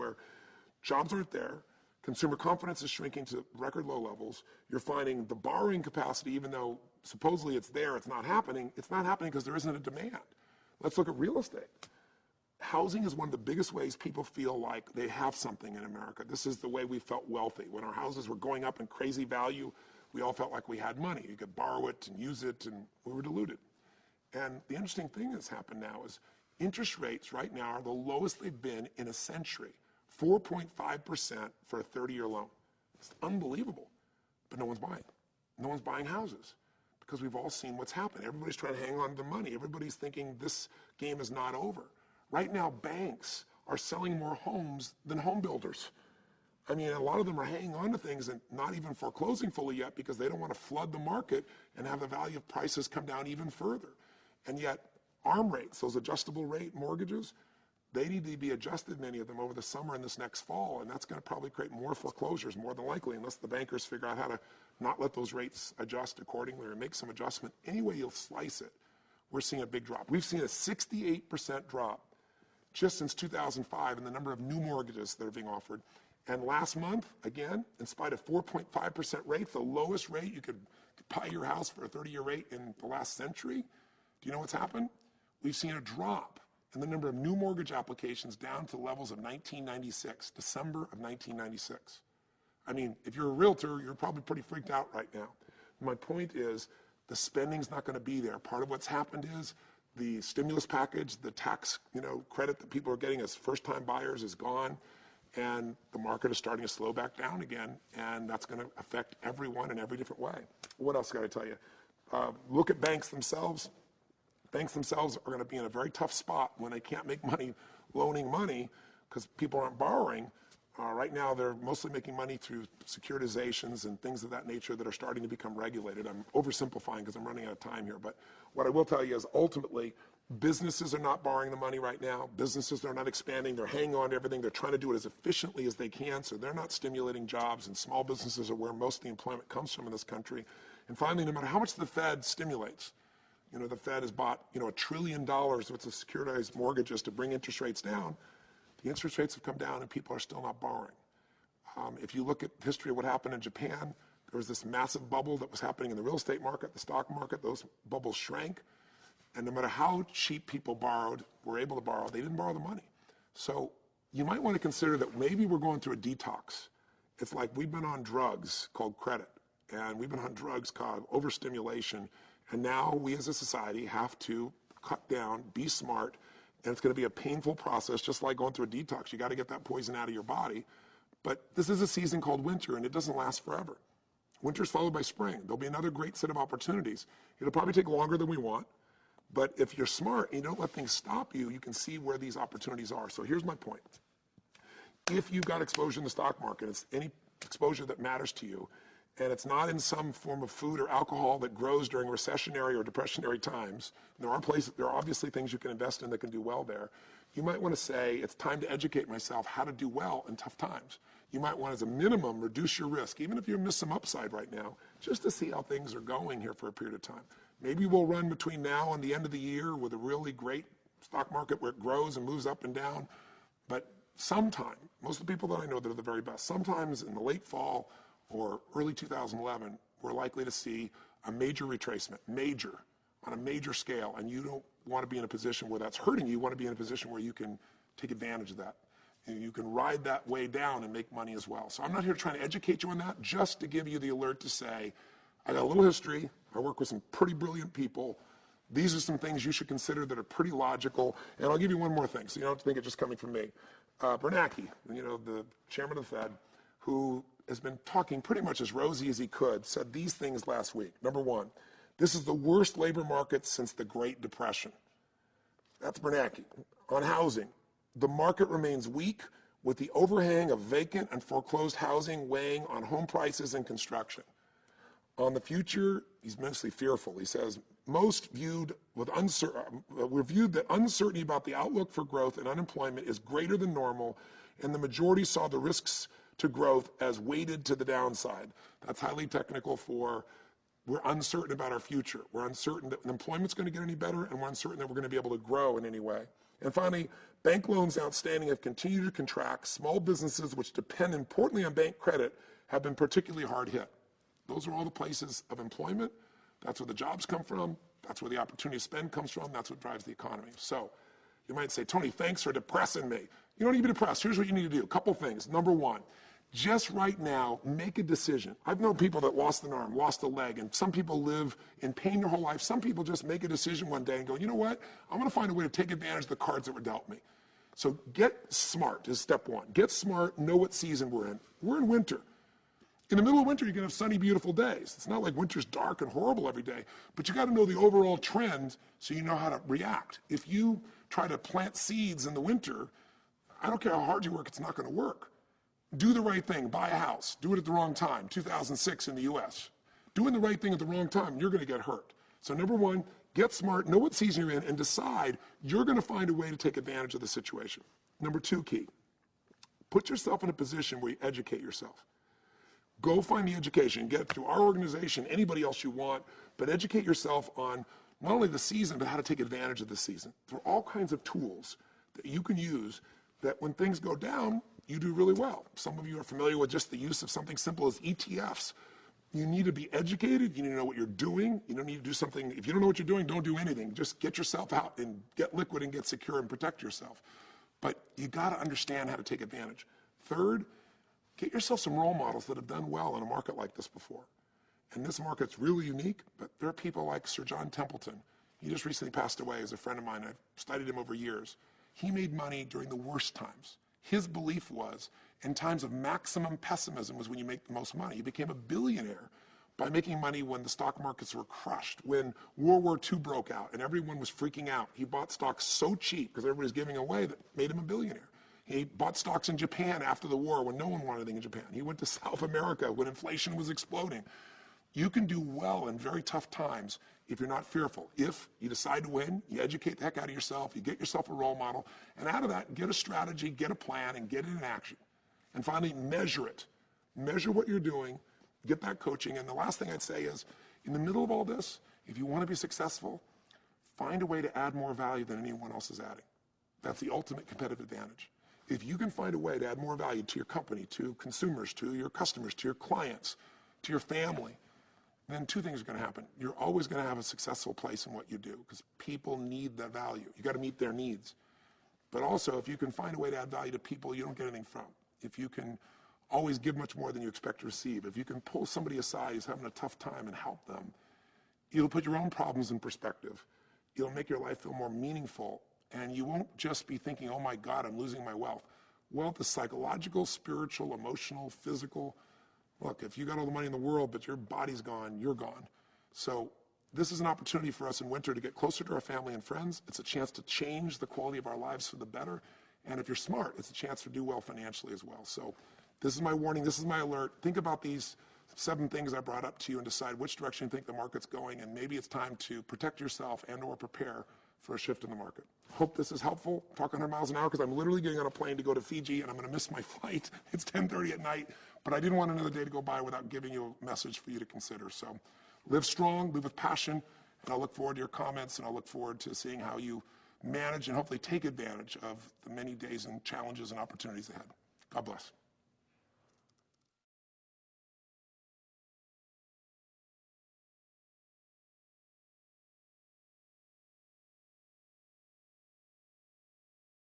where jobs aren't there, consumer confidence is shrinking to record low levels. You're finding the borrowing capacity, even though supposedly it's there, it's not happening. It's not happening because there isn't a demand. Let's look at real estate. Housing is one of the biggest ways people feel like they have something in America. This is the way we felt wealthy. When our houses were going up in crazy value, we all felt like we had money. You could borrow it and use it, and we were deluded. And the interesting thing that's happened now is interest rates right now are the lowest they've been in a century. 4.5% for a 30-year loan. It's unbelievable, but no one's buying. No one's buying houses because we've all seen what's happened. Everybody's trying to hang on to money. Everybody's thinking this game is not over. Right now, banks are selling more homes than home builders. I mean, a lot of them are hanging on to things and not even foreclosing fully yet because they don't want to flood the market and have the value of prices come down even further. And yet, ARM rates, those adjustable rate mortgages, they need to be adjusted, many of them, over the summer and this next fall, and that's going to probably create more foreclosures, more than likely, unless the bankers figure out how to not let those rates adjust accordingly or make some adjustment. Any way you'll slice it, we're seeing a big drop. We've seen a 68% drop just since 2005 in the number of new mortgages that are being offered. And last month, again, in spite of 4.5% rate, the lowest rate you could buy your house for a 30-year rate in the last century, do you know what's happened? We've seen a drop in the number of new mortgage applications down to levels of 1996, December of 1996. I mean, if you're a realtor, you're probably pretty freaked out right now. My point is, the spending's not going to be there. Part of what's happened is the stimulus package, the tax, credit that people are getting as first-time buyers is gone, and the market is starting to slow back down again, and that's going to affect everyone in every different way. What else got to tell you? Look at banks themselves. Banks themselves are going to be in a very tough spot when they can't make money loaning money because people aren't borrowing. Right now, they're mostly making money through securitizations and things of that nature that are starting to become regulated. I'm oversimplifying because I'm running out of time here. But what I will tell you is ultimately, businesses are not borrowing the money right now. Businesses are not expanding. They're hanging on to everything. They're trying to do it as efficiently as they can, so they're not stimulating jobs. And small businesses are where most of the employment comes from in this country. And finally, no matter how much the Fed stimulates, the Fed has bought, $1 trillion worth of securitized mortgages to bring interest rates down. The interest rates have come down and people are still not borrowing. If you look at the history of what happened in Japan, there was this massive bubble that was happening in the real estate market, the stock market. Those bubbles shrank. And no matter how cheap people were able to borrow, they didn't borrow the money. So you might want to consider that maybe we're going through a detox. It's like we've been on drugs called credit, and we've been on drugs called overstimulation. And now we as a society have to cut down, be smart, and it's going to be a painful process, just like going through a detox. You got to get that poison out of your body. But this is a season called winter, and it doesn't last forever. Winter's followed by spring. There'll be another great set of opportunities. It'll probably take longer than we want, but if you're smart and you don't let things stop you, you can see where these opportunities are. So here's my point. If you've got exposure in the stock market, it's any exposure that matters to you, and it's not in some form of food or alcohol that grows during recessionary or depressionary times, there are obviously things you can invest in that can do well there. You might want to say, it's time to educate myself how to do well in tough times. You might want, as a minimum, reduce your risk, even if you miss some upside right now, just to see how things are going here for a period of time. Maybe we'll run between now and the end of the year with a really great stock market where it grows and moves up and down. But sometime, most of the people that I know that are the very best, sometimes in the late fall or early 2011, we're likely to see a major retracement, on a major scale, and you don't want to be in a position where that's hurting you. You want to be in a position where you can take advantage of that. And you can ride that way down and make money as well. So I'm not here trying to educate you on that, just to give you the alert to say, I got a little history. I work with some pretty brilliant people. These are some things you should consider that are pretty logical. And I'll give you one more thing, so you don't have to think it's just coming from me. Bernanke, the chairman of the Fed, who has been talking pretty much as rosy as he could, said these things last week. Number one, this is the worst labor market since the Great Depression. That's Bernanke. On housing, the market remains weak with the overhang of vacant and foreclosed housing weighing on home prices and construction. On the future, he's mostly fearful. He says, we're viewed that uncertainty about the outlook for growth and unemployment is greater than normal, and the majority saw the risks to growth as weighted to the downside. That's highly technical for we're uncertain about our future. We're uncertain that employment's going to get any better, and we're uncertain that we're going to be able to grow in any way. And finally, bank loans outstanding have continued to contract. Small businesses, which depend importantly on bank credit, have been particularly hard hit. Those are all the places of employment. That's where the jobs come from. That's where the opportunity to spend comes from. That's what drives the economy. So you might say, Tony, thanks for depressing me. You don't need to be depressed. Here's what you need to do. A couple things. Number one, just right now, make a decision. I've known people that lost an arm, lost a leg, and some people live in pain their whole life. Some people just make a decision one day and go, you know what? I'm going to find a way to take advantage of the cards that were dealt me. So get smart is step one. Get smart, know what season we're in. We're in winter. In the middle of winter, you're going to have sunny, beautiful days. It's not like winter's dark and horrible every day, but you got to know the overall trend so you know how to react. If you try to plant seeds in the winter, I don't care how hard you work, it's not going to work. Do the right thing, buy a house, do it at the wrong time, 2006 in the US. Doing the right thing at the wrong time, you're going to get hurt. So number one, get smart, know what season you're in, and decide you're going to find a way to take advantage of the situation. Number two key, put yourself in a position where you educate yourself. Go find the education, get it through our organization, anybody else you want, but educate yourself on not only the season, but how to take advantage of the season. There are all kinds of tools that you can use that when things go down, you do really well. Some of you are familiar with just the use of something simple as ETFs. You need to be educated. You need to know what you're doing. You don't need to do something. If you don't know what you're doing, don't do anything. Just get yourself out and get liquid and get secure and protect yourself. But you got to understand how to take advantage. Third, get yourself some role models that have done well in a market like this before. And this market's really unique, but there are people like Sir John Templeton. He just recently passed away as a friend of mine. I've studied him over years. He made money during the worst times. His belief was, in times of maximum pessimism was when you make the most money. He became a billionaire by making money when the stock markets were crushed, when World War II broke out and everyone was freaking out. He bought stocks so cheap because everybody was giving away that made him a billionaire. He bought stocks in Japan after the war when no one wanted anything in Japan. He went to South America when inflation was exploding. You can do well in very tough times if you're not fearful. If you decide to win, you educate the heck out of yourself, you get yourself a role model, and out of that, get a strategy, get a plan, and get it in action. And finally, measure it. Measure what you're doing, get that coaching. And the last thing I'd say is, in the middle of all this, if you want to be successful, find a way to add more value than anyone else is adding. That's the ultimate competitive advantage. If you can find a way to add more value to your company, to consumers, to your customers, to your clients, to your family, then two things are going to happen. You're always going to have a successful place in what you do because people need that value. You got to meet their needs. But also, if you can find a way to add value to people you don't get anything from, if you can always give much more than you expect to receive, if you can pull somebody aside who's having a tough time and help them, it'll put your own problems in perspective. It'll make your life feel more meaningful. And you won't just be thinking, oh my God, I'm losing my wealth. Wealth is psychological, spiritual, emotional, physical. Look, if you got all the money in the world, but your body's gone, you're gone. So this is an opportunity for us in winter to get closer to our family and friends. It's a chance to change the quality of our lives for the better. And if you're smart, it's a chance to do well financially as well. So this is my warning. This is my alert. Think about these 7 things I brought up to you and decide which direction you think the market's going. And maybe it's time to protect yourself and or prepare for a shift in the market. Hope this is helpful. Talk 100 miles an hour because I'm literally getting on a plane to go to Fiji and I'm going to miss my flight. It's 10:30 at night, but I didn't want another day to go by without giving you a message for you to consider. So live strong, live with passion, and I look forward to your comments and I look forward to seeing how you manage and hopefully take advantage of the many days and challenges and opportunities ahead. God bless.